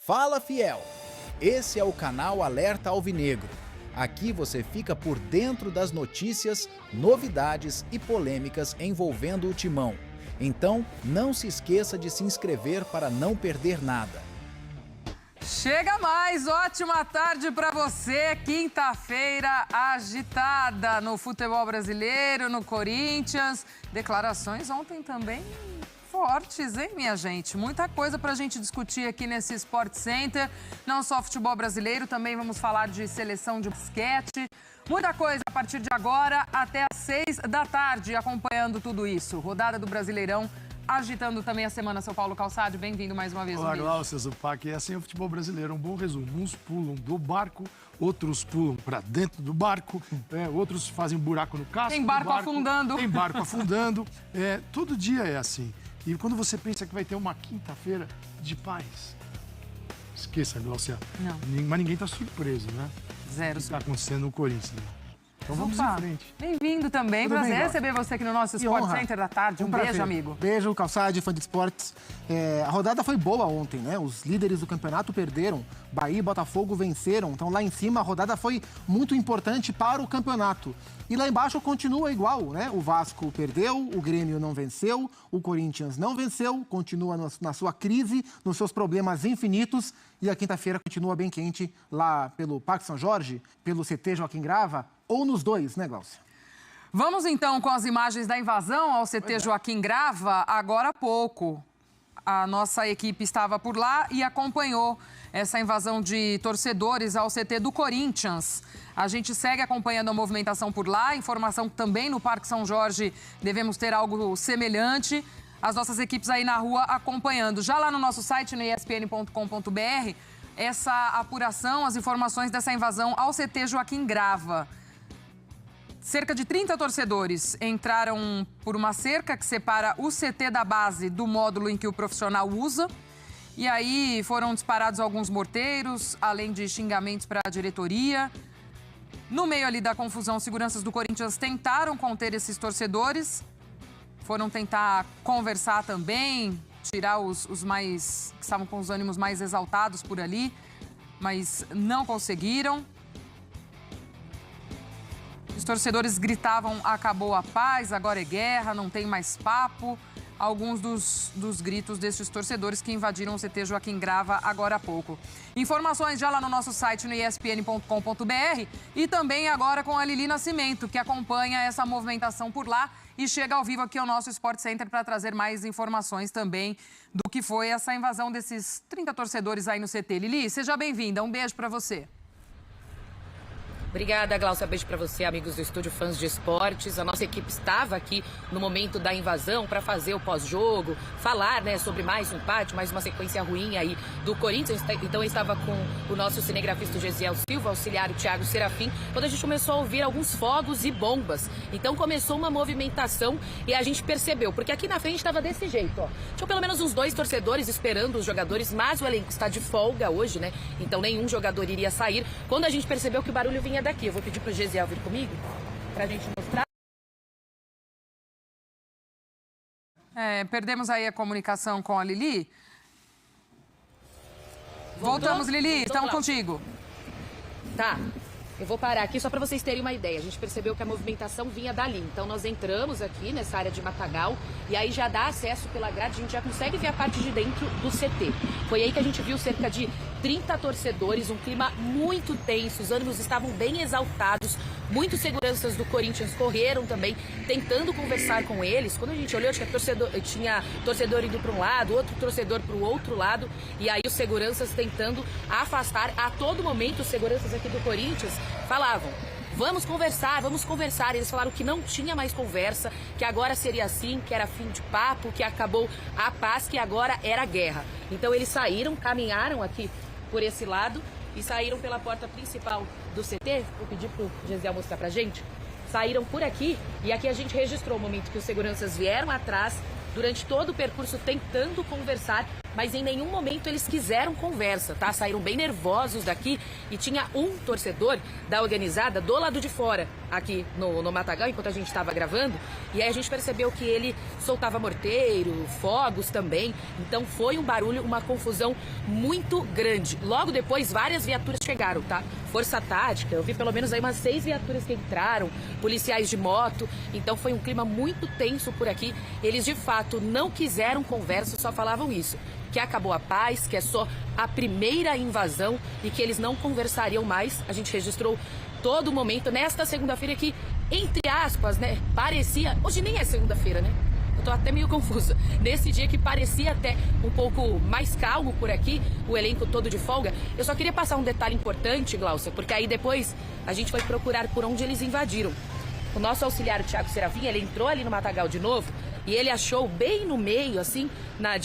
Fala, fiel! Esse é o canal Alerta Alvinegro. Aqui você fica por dentro das notícias, novidades e polêmicas envolvendo o Timão. Então, não se esqueça de se inscrever para não perder nada. Chega mais, ótima tarde para você. Quinta-feira agitada no futebol brasileiro, no Corinthians. Declarações ontem também fortes, hein, minha gente? Muita coisa para a gente discutir aqui nesse Sport Center. Não só futebol brasileiro, também vamos falar de seleção de basquete. Muita coisa a partir de agora até às 6 da tarde, acompanhando tudo isso. Rodada do Brasileirão, agitando também a semana. São Paulo Calçade, bem-vindo mais uma vez. Olá, Glaucia, Zupac. É assim o futebol brasileiro, um bom resumo. Uns pulam do barco, outros pulam para dentro do barco, outros fazem um buraco no casco. Tem barco afundando. Tem barco afundando. Todo dia é assim. E quando você pensa que vai ter uma quinta-feira de paz, esqueça, Glaucia. Não. Mas ninguém está surpreso, né? Zero. O que está acontecendo no Corinthians, né? Então vamos em frente. Bem-vindo também. Tudo Prazer bem, receber você aqui no nosso Sport Center da tarde. Um beijo, amigo. Beijo, Calçade, fã de esportes. A rodada foi boa ontem, né? Os líderes do campeonato perderam. Bahia e Botafogo venceram. Então lá em cima a rodada foi muito importante para o campeonato. E lá embaixo continua igual, né? O Vasco perdeu, o Grêmio não venceu, o Corinthians não venceu, continua na sua crise, nos seus problemas infinitos. E a quinta-feira continua bem quente lá pelo Parque São Jorge, pelo CT Joaquim Grava, ou nos dois, né, Glaucia? Vamos então com as imagens da invasão ao CT Joaquim Grava. Agora há pouco, a nossa equipe estava por lá e acompanhou essa invasão de torcedores ao CT do Corinthians. A gente segue acompanhando a movimentação por lá. Informação também no Parque São Jorge devemos ter algo semelhante. As nossas equipes aí na rua acompanhando. Já lá no nosso site, no espn.com.br, essa apuração, as informações dessa invasão ao CT Joaquim Grava. Cerca de 30 torcedores entraram por uma cerca que separa o CT da base do módulo em que o profissional usa. E aí foram disparados alguns morteiros, além de xingamentos para a diretoria. No meio ali da confusão, seguranças do Corinthians tentaram conter esses torcedores. Foram tentar conversar também, tirar os mais que estavam com os ânimos mais exaltados por ali, mas não conseguiram. Os torcedores gritavam: acabou a paz, agora é guerra, não tem mais papo. Alguns dos gritos desses torcedores que invadiram o CT Joaquim Grava agora há pouco. Informações já lá no nosso site, no espn.com.br, e também agora com a Lili Nascimento, que acompanha essa movimentação por lá e chega ao vivo aqui ao nosso Sport Center para trazer mais informações também do que foi essa invasão desses 30 torcedores aí no CT. Lili, seja bem-vinda, um beijo para você. Obrigada, Glaucia. Beijo para você, amigos do Estúdio Fãs de Esportes. A nossa equipe estava aqui no momento da invasão para fazer o pós-jogo, falar, né, sobre mais um empate, mais uma sequência ruim aí do Corinthians. Então eu estava com o nosso cinegrafista Gesiel Silva, auxiliar o Thiago Serafim, quando a gente começou a ouvir alguns fogos e bombas. Então começou uma movimentação e a gente percebeu, porque aqui na frente estava desse jeito, ó. Tinha pelo menos uns 2 torcedores esperando os jogadores, mas o elenco está de folga hoje, né? Então nenhum jogador iria sair. Quando a gente percebeu que o barulho vinha daqui, eu vou pedir pro Gesiel vir comigo pra gente mostrar. Perdemos aí a comunicação com a Lili. Voltamos, Lili, estamos contigo. Tá. Eu vou parar aqui só para vocês terem uma ideia. A gente percebeu que a movimentação vinha dali. Então nós entramos aqui nessa área de matagal e aí já dá acesso pela grade, a gente já consegue ver a parte de dentro do CT. Foi aí que a gente viu cerca de 30 torcedores, um clima muito tenso, os ânimos estavam bem exaltados. Muitos seguranças do Corinthians correram também, tentando conversar com eles. Quando a gente olhou, tinha torcedor indo para um lado, outro torcedor para o outro lado. E aí os seguranças tentando afastar. A todo momento, os seguranças aqui do Corinthians falavam: vamos conversar, vamos conversar. Eles falaram que não tinha mais conversa, que agora seria assim, que era fim de papo, que acabou a paz, que agora era guerra. Então eles saíram, caminharam aqui por esse lado e saíram pela porta principal do CT. Vou pedir pro Gesiel mostrar pra gente. Saíram por aqui e aqui a gente registrou o momento que os seguranças vieram atrás durante todo o percurso tentando conversar, mas em nenhum momento eles quiseram conversa, tá? Saíram bem nervosos daqui e tinha um torcedor da organizada do lado de fora, aqui no Matagal, enquanto a gente estava gravando, e aí a gente percebeu que ele soltava morteiro, fogos também, então foi um barulho, uma confusão muito grande. Logo depois, várias viaturas chegaram, tá? Força Tática, eu vi pelo menos aí umas 6 viaturas que entraram, policiais de moto, então foi um clima muito tenso por aqui. Eles de fato não quiseram conversa, só falavam isso, que acabou a paz, que é só a primeira invasão e que eles não conversariam mais. A gente registrou todo o momento nesta segunda-feira que, entre aspas, né, parecia, hoje nem é segunda-feira, né? Eu tô até meio confusa. Nesse dia que parecia até um pouco mais calmo por aqui, o elenco todo de folga, eu só queria passar um detalhe importante, Glaucia, porque aí depois a gente foi procurar por onde eles invadiram. O nosso auxiliar, o Thiago Serafim, ele entrou ali no Matagal de novo e ele achou bem no meio, assim, na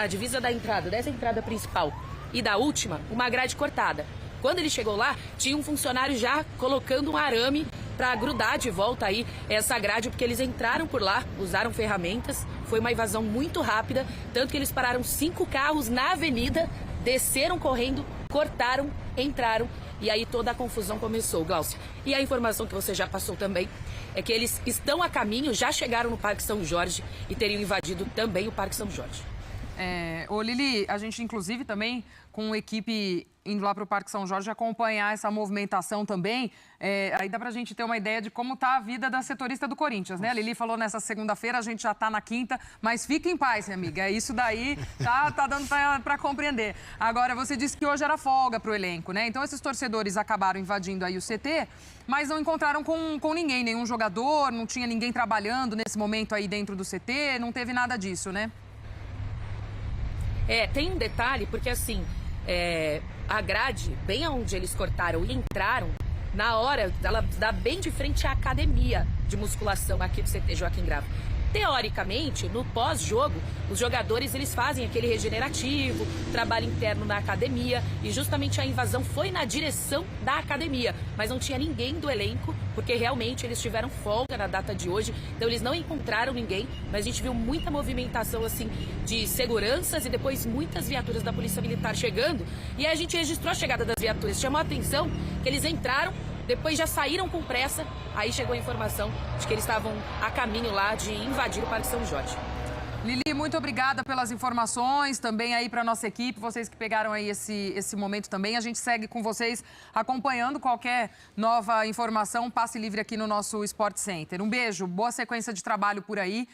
divisa da entrada, dessa entrada principal e da última, uma grade cortada. Quando ele chegou lá, tinha um funcionário já colocando um arame para grudar de volta aí essa grade, porque eles entraram por lá, usaram ferramentas, foi uma invasão muito rápida, tanto que eles pararam 5 carros na avenida, desceram correndo, cortaram, entraram, e aí toda a confusão começou, Glaucia. E a informação que você já passou também é que eles estão a caminho, já chegaram no Parque São Jorge e teriam invadido também o Parque São Jorge. Ô Lili, a gente inclusive também com a equipe indo lá para o Parque São Jorge acompanhar essa movimentação também, aí dá para a gente ter uma ideia de como está a vida da setorista do Corinthians, né? A Lili falou nessa segunda-feira, a gente já está na quinta, mas fique em paz, minha amiga, isso daí tá dando para compreender. Agora, você disse que hoje era folga para o elenco, né? Então esses torcedores acabaram invadindo aí o CT, mas não encontraram com ninguém, nenhum jogador, não tinha ninguém trabalhando nesse momento aí dentro do CT, não teve nada disso, né? Tem um detalhe, porque assim, a grade, bem onde eles cortaram e entraram, na hora, ela dá bem de frente à academia de musculação aqui do CT Joaquim Grava. Teoricamente, no pós-jogo, os jogadores eles fazem aquele regenerativo, trabalho interno na academia, e justamente a invasão foi na direção da academia, mas não tinha ninguém do elenco, porque realmente eles tiveram folga na data de hoje, então eles não encontraram ninguém, mas a gente viu muita movimentação assim de seguranças e depois muitas viaturas da Polícia Militar chegando, e aí a gente registrou a chegada das viaturas, chamou a atenção que eles entraram, depois já saíram com pressa, aí chegou a informação de que eles estavam a caminho lá de invadir o Parque São Jorge. Lili, muito obrigada pelas informações, também aí para nossa equipe, vocês que pegaram aí esse momento também. A gente segue com vocês acompanhando qualquer nova informação, passe livre aqui no nosso Sport Center. Um beijo, boa sequência de trabalho por aí.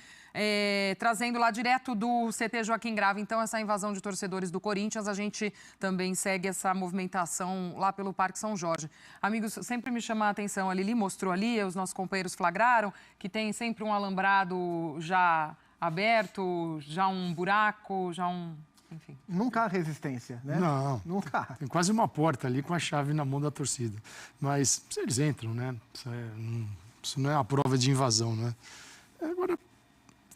Trazendo lá direto do CT Joaquim Grava, então, essa invasão de torcedores do Corinthians, a gente também segue essa movimentação lá pelo Parque São Jorge. Amigos, sempre me chama a atenção, a Lili mostrou ali, os nossos companheiros flagraram, que tem sempre um alambrado já aberto, já um buraco, já um... Enfim. Nunca há resistência, né? Não. Nunca há. Tem quase uma porta ali com a chave na mão da torcida. Mas eles entram, né? Isso não é a prova de invasão, né? Agora...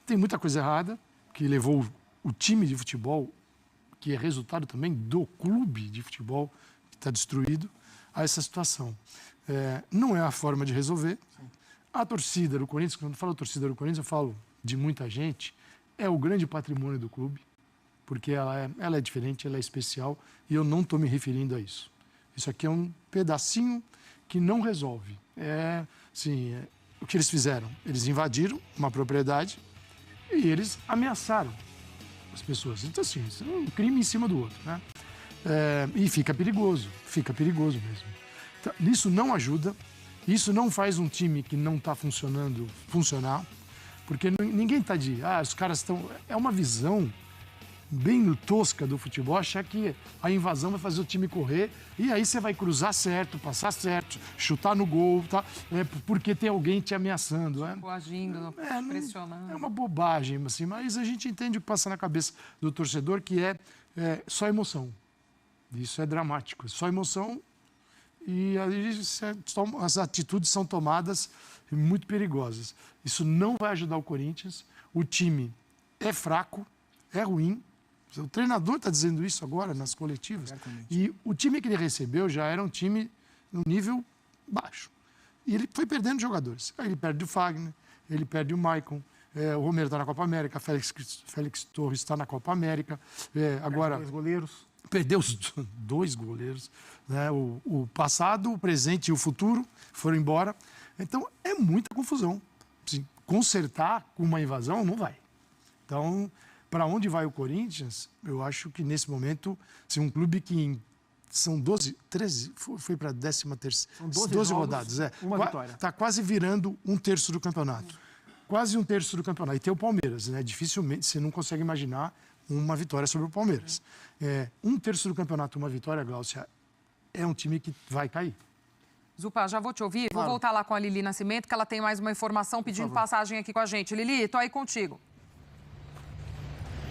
Tem muita coisa errada que levou o time de futebol, que é resultado também do clube de futebol, que está destruído, a essa situação. Não é a forma de resolver. A torcida do Corinthians, quando eu falo torcida do Corinthians, eu falo de muita gente, é o grande patrimônio do clube, porque ela é diferente, ela é especial, e eu não estou me referindo a isso. Isso aqui é um pedacinho que não resolve. O que eles fizeram? Eles invadiram uma propriedade, e eles ameaçaram as pessoas. Então, assim, isso é um crime em cima do outro, né? E fica perigoso mesmo. Então, isso não ajuda, isso não faz um time que não está funcionando funcionar, porque ninguém está os caras estão... É uma visão bem tosca do futebol, achar que a invasão vai fazer o time correr e aí você vai cruzar certo, passar certo, chutar no gol, tá? Porque tem alguém te ameaçando. Coagindo, pressionando. É uma bobagem, assim, mas a gente entende o que passa na cabeça do torcedor, que é só emoção. Isso é dramático, é só emoção e aí as atitudes são tomadas muito perigosas. Isso não vai ajudar o Corinthians, o time é fraco, é ruim. O treinador está dizendo isso agora nas coletivas. Exatamente. E o time que ele recebeu já era um time no nível baixo. E ele foi perdendo jogadores. Aí ele perde o Fagner, ele perde o Maicon, O Romero está na Copa América, Félix Torres está na Copa América. Agora, 2 goleiros. Perdeu os 2 goleiros. Né? O passado, o presente e o futuro foram embora. Então, é muita confusão. Assim, consertar com uma invasão não vai. Então, para onde vai o Corinthians? Eu acho que, nesse momento, se um clube que são 13, foi para a 13ª. São 12 rodadas. Uma vitória. Está quase virando 1/3 do campeonato. Quase 1/3 do campeonato. E tem o Palmeiras, né? Dificilmente, você não consegue imaginar uma vitória sobre o Palmeiras. 1/3 do campeonato, uma vitória, Gláucia, é um time que vai cair. Zupa, já vou te ouvir. Claro. Vou voltar lá com a Lili Nascimento, que ela tem mais uma informação pedindo passagem aqui com a gente. Lili, tô aí contigo.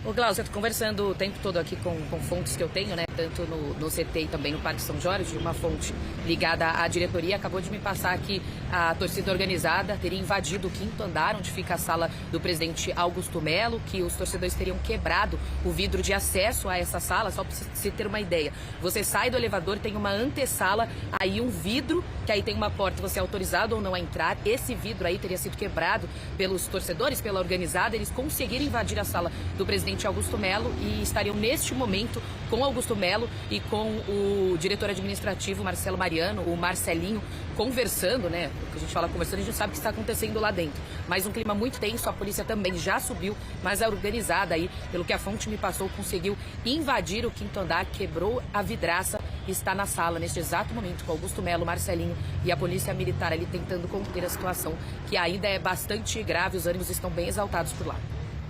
Ô, Glaucio, eu tô conversando o tempo todo aqui com fontes que eu tenho, né? Tanto no CT e também no Parque São Jorge. Uma fonte ligada à diretoria acabou de me passar que a torcida organizada teria invadido o 5º andar, onde fica a sala do presidente Augusto Melo, que os torcedores teriam quebrado o vidro de acesso a essa sala, só para você ter uma ideia. Você sai do elevador, tem uma antessala, aí um vidro, que aí tem uma porta, você é autorizado ou não a entrar. Esse vidro aí teria sido quebrado pelos torcedores, pela organizada. Eles conseguiram invadir a sala do presidente Augusto Melo e estariam neste momento com Augusto Melo e com o diretor administrativo Marcelo Mariano, o Marcelinho, conversando, né? O que a gente fala conversando, a gente sabe o que está acontecendo lá dentro. Mas um clima muito tenso, a polícia também já subiu, mas a organizada aí, pelo que a fonte me passou, conseguiu invadir o 5º andar, quebrou a vidraça e está na sala neste exato momento com Augusto Melo, Marcelinho e a polícia militar ali tentando conter a situação, que ainda é bastante grave, os ânimos estão bem exaltados por lá.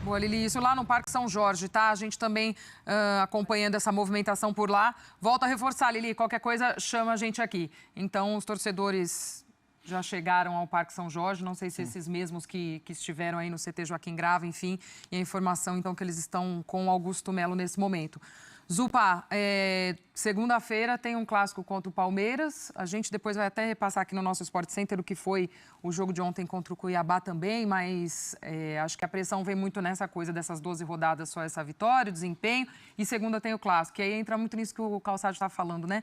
Boa, Lili, isso lá no Parque São Jorge, tá? A gente também acompanhando essa movimentação por lá. Volto a reforçar, Lili, qualquer coisa chama a gente aqui. Então, os torcedores já chegaram ao Parque São Jorge, não sei se esses mesmos que estiveram aí no CT Joaquim Grava, enfim, e a informação, então, que eles estão com o Augusto Melo nesse momento. Zupa, segunda-feira tem um clássico contra o Palmeiras. A gente depois vai até repassar aqui no nosso Sport Center o que foi o jogo de ontem contra o Cuiabá também, mas acho que a pressão vem muito nessa coisa dessas 12 rodadas, só essa vitória, o desempenho. E segunda tem o clássico, que aí entra muito nisso que o Calçado está falando, né?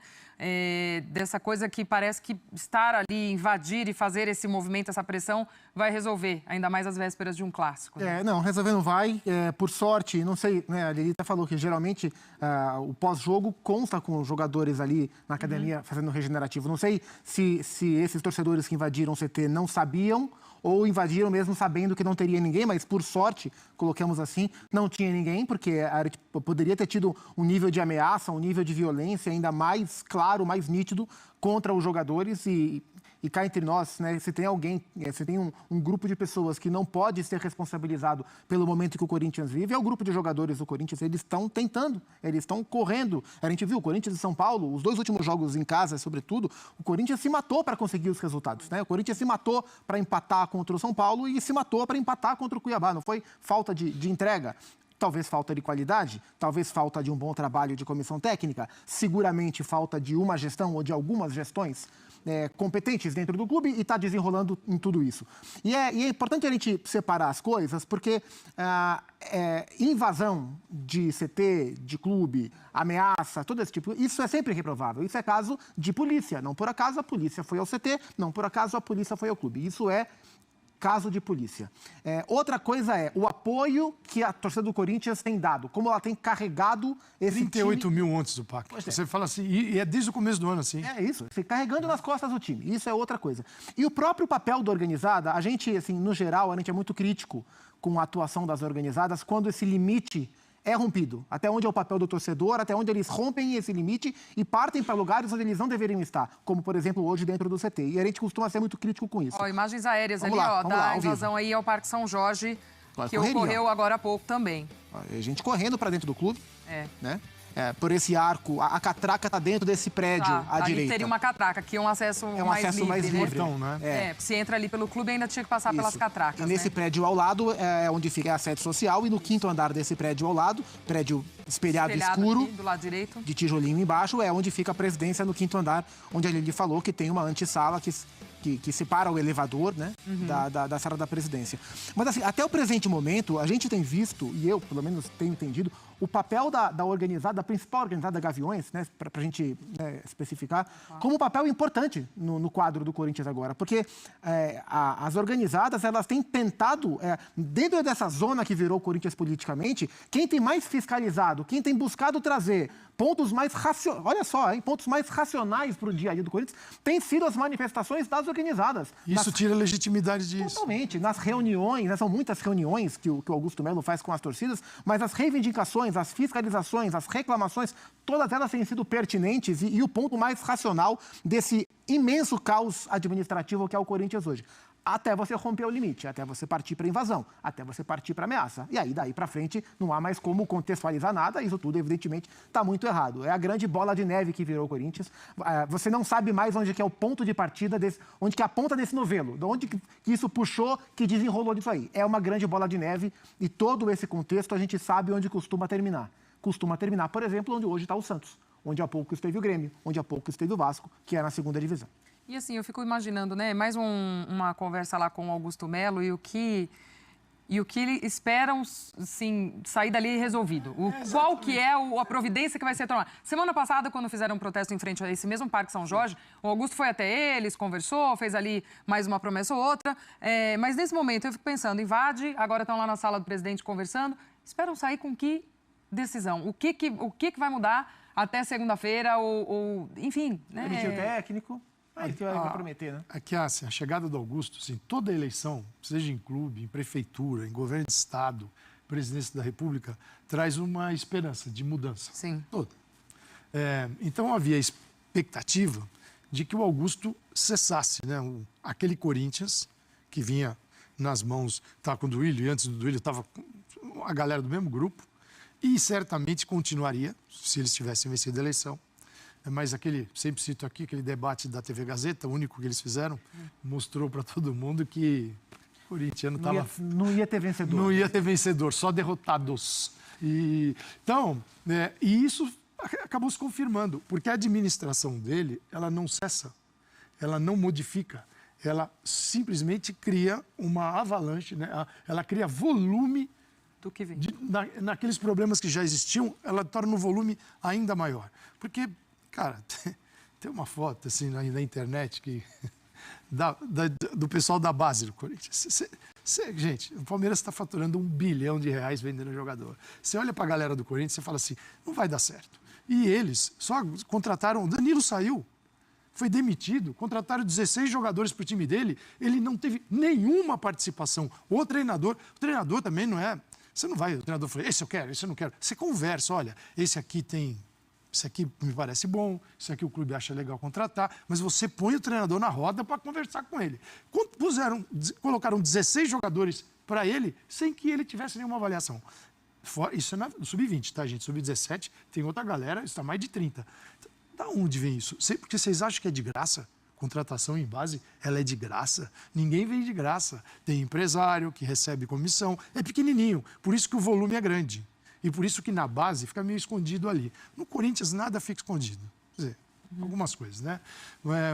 Dessa coisa que parece que estar ali, invadir e fazer esse movimento, essa pressão, vai resolver, ainda mais às vésperas de um clássico. Né? Não, resolver não vai. Por sorte, não sei, né? A Lili até falou que geralmente o pós-jogo consta com os jogadores ali na academia fazendo regenerativo. Não sei se esses torcedores que invadiram o CT não sabiam ou invadiram mesmo sabendo que não teria ninguém, mas por sorte, colocamos assim, não tinha ninguém, porque poderia ter tido um nível de ameaça, um nível de violência ainda mais claro, mais nítido contra os jogadores e cá entre nós, né, se tem alguém, se tem um grupo de pessoas que não pode ser responsabilizado pelo momento que o Corinthians vive, é o grupo de jogadores do Corinthians. Eles estão tentando, eles estão correndo. A gente viu o Corinthians e São Paulo, os 2 últimos jogos em casa, sobretudo, o Corinthians se matou para conseguir os resultados. Né? O Corinthians se matou para empatar contra o São Paulo e se matou para empatar contra o Cuiabá. Não foi falta de entrega. Talvez falta de qualidade, talvez falta de um bom trabalho de comissão técnica, seguramente falta de uma gestão ou de algumas gestões competentes dentro do clube e está desenrolando em tudo isso. E é importante a gente separar as coisas, porque invasão de CT, de clube, ameaça, todo esse tipo, isso é sempre reprovável. Isso é caso de polícia. Não por acaso a polícia foi ao CT, não por acaso a polícia foi ao clube. Isso é caso de polícia. Outra coisa é o apoio que a torcida do Corinthians tem dado, como ela tem carregado esse 38 time... mil ontem do PAC. Você fala assim, e é desde o começo do ano assim. É isso, carregando nas costas o time. Isso é outra coisa. E o próprio papel da organizada, a gente, assim, no geral, a gente é muito crítico com a atuação das organizadas quando esse limite é rompido. Até onde é o papel do torcedor, até onde eles rompem esse limite e partem para lugares onde eles não deveriam estar, como, por exemplo, hoje dentro do CT. E a gente costuma ser muito crítico com isso. Imagens aéreas vamos ali, lá, da invasão aí ao Parque São Jorge, que ocorreu agora há pouco também. A gente correndo para dentro do clube, né? Por esse arco, a catraca está dentro desse prédio à direita. Ali teria uma catraca, que é um acesso mais livre. Né? Se entra ali pelo clube, ainda tinha que passar pelas catracas. E nesse prédio ao lado é onde fica a sede social, e no 5º andar desse prédio ao lado, prédio espelhado escuro, aqui, do lado direito, de tijolinho embaixo, é onde fica a presidência no 5º andar, onde ele falou que tem uma antessala que separa o elevador, né, da sala da presidência. Mas, assim, até o presente momento, a gente tem visto, e eu, pelo menos, tenho entendido, o papel da principal organizada Gaviões, né, para a gente especificar, como um papel importante no quadro do Corinthians agora. Porque as organizadas, elas têm tentado, dentro dessa zona que virou o Corinthians politicamente, quem tem mais fiscalizado, quem tem buscado trazer pontos mais racionais, olha só, hein, pontos mais racionais para o dia a dia do Corinthians, tem sido as manifestações das organizadas. Isso tira a legitimidade disso. Totalmente. Nas reuniões, né, são muitas reuniões que o Augusto Melo faz com as torcidas, mas as reivindicações, as fiscalizações, as reclamações, todas elas têm sido pertinentes e o ponto mais racional desse imenso caos administrativo que é o Corinthians hoje. Até você romper o limite, até você partir para invasão, até você partir para ameaça. E aí, daí para frente, não há mais como contextualizar nada, isso tudo, evidentemente, está muito errado. É a grande bola de neve que virou o Corinthians. Você não sabe mais onde que é o ponto de partida, onde que é a ponta desse novelo, de onde que isso puxou, que desenrolou disso aí. É uma grande bola de neve e todo esse contexto a gente sabe onde costuma terminar. Costuma terminar, por exemplo, onde hoje está o Santos, onde há pouco esteve o Grêmio, onde há pouco esteve o Vasco, que é na segunda divisão. E assim, eu fico imaginando, né, mais uma conversa lá com o Augusto Melo e o que esperam, sim, sair dali resolvido. Qual que é a providência que vai ser tomada? Semana passada, quando fizeram um protesto em frente a esse mesmo Parque São Jorge, o Augusto foi até eles, conversou, fez ali mais uma promessa ou outra, mas nesse momento eu fico pensando, invade, agora estão lá na sala do presidente conversando, esperam sair com que decisão? O que vai mudar até segunda-feira ou enfim, né? Demitir o técnico. Isso que vai prometer, né? Aqui, assim, a chegada do Augusto, assim, toda eleição, seja em clube, em prefeitura, em governo de estado, presidência da República, traz uma esperança de mudança. Sim. Toda. Então havia expectativa de que o Augusto cessasse, né? Aquele Corinthians que vinha nas mãos, estava com o Duílio, e antes do Duílio estava com a galera do mesmo grupo, e certamente continuaria, se eles tivessem vencido a eleição. Mas sempre cito aqui, aquele debate da TV Gazeta, o único que eles fizeram, mostrou para todo mundo que o corintiano estava... Não ia ter vencedor. Não ia ter vencedor, só derrotados. Então, e isso acabou se confirmando, porque a administração dele, ela não cessa, ela não modifica, ela simplesmente cria uma avalanche, né? Ela cria volume do que vem. Naqueles problemas que já existiam, ela torna o volume ainda maior. Porque, cara, tem uma foto assim na internet do pessoal da base do Corinthians. Gente, o Palmeiras está faturando R$1 bilhão vendendo jogador. Você olha para a galera do Corinthians e fala assim, não vai dar certo. E eles só contrataram... O Danilo saiu, foi demitido, contrataram 16 jogadores para o time dele, ele não teve nenhuma participação. O treinador também não é... Você não vai, o treinador fala, esse eu quero, esse eu não quero. Você conversa, olha, esse aqui me parece bom, esse aqui o clube acha legal contratar, mas você põe o treinador na roda para conversar com ele. Colocaram 16 jogadores para ele sem que ele tivesse nenhuma avaliação. Isso é no sub-20, tá, gente? Sub-17 tem outra galera, está mais de 30. Da onde vem isso? Porque vocês acham que é de graça? Contratação em base, ela é de graça. Ninguém vem de graça. Tem empresário que recebe comissão. É pequenininho, por isso que o volume é grande. E por isso que na base fica meio escondido ali. No Corinthians nada fica escondido. Quer dizer, algumas coisas, né?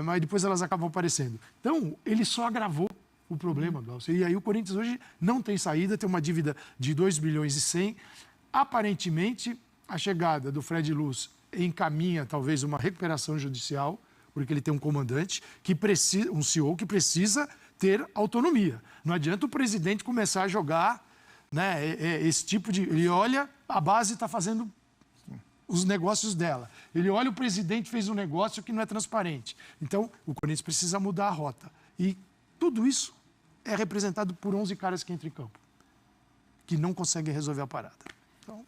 Mas depois elas acabam aparecendo. Então, ele só agravou o problema, Glaucio. E aí o Corinthians hoje não tem saída, tem uma dívida de 2 bilhões e 100. Aparentemente, a chegada do Fred Luz encaminha talvez uma recuperação judicial, porque ele tem um comandante, um CEO que precisa ter autonomia. Não adianta o presidente começar a jogar, né, esse tipo de... Ele olha, a base está fazendo os negócios dela. Ele olha, o presidente fez um negócio que não é transparente. Então, o Corinthians precisa mudar a rota. E tudo isso é representado por 11 caras que entram em campo, que não conseguem resolver a parada. Então...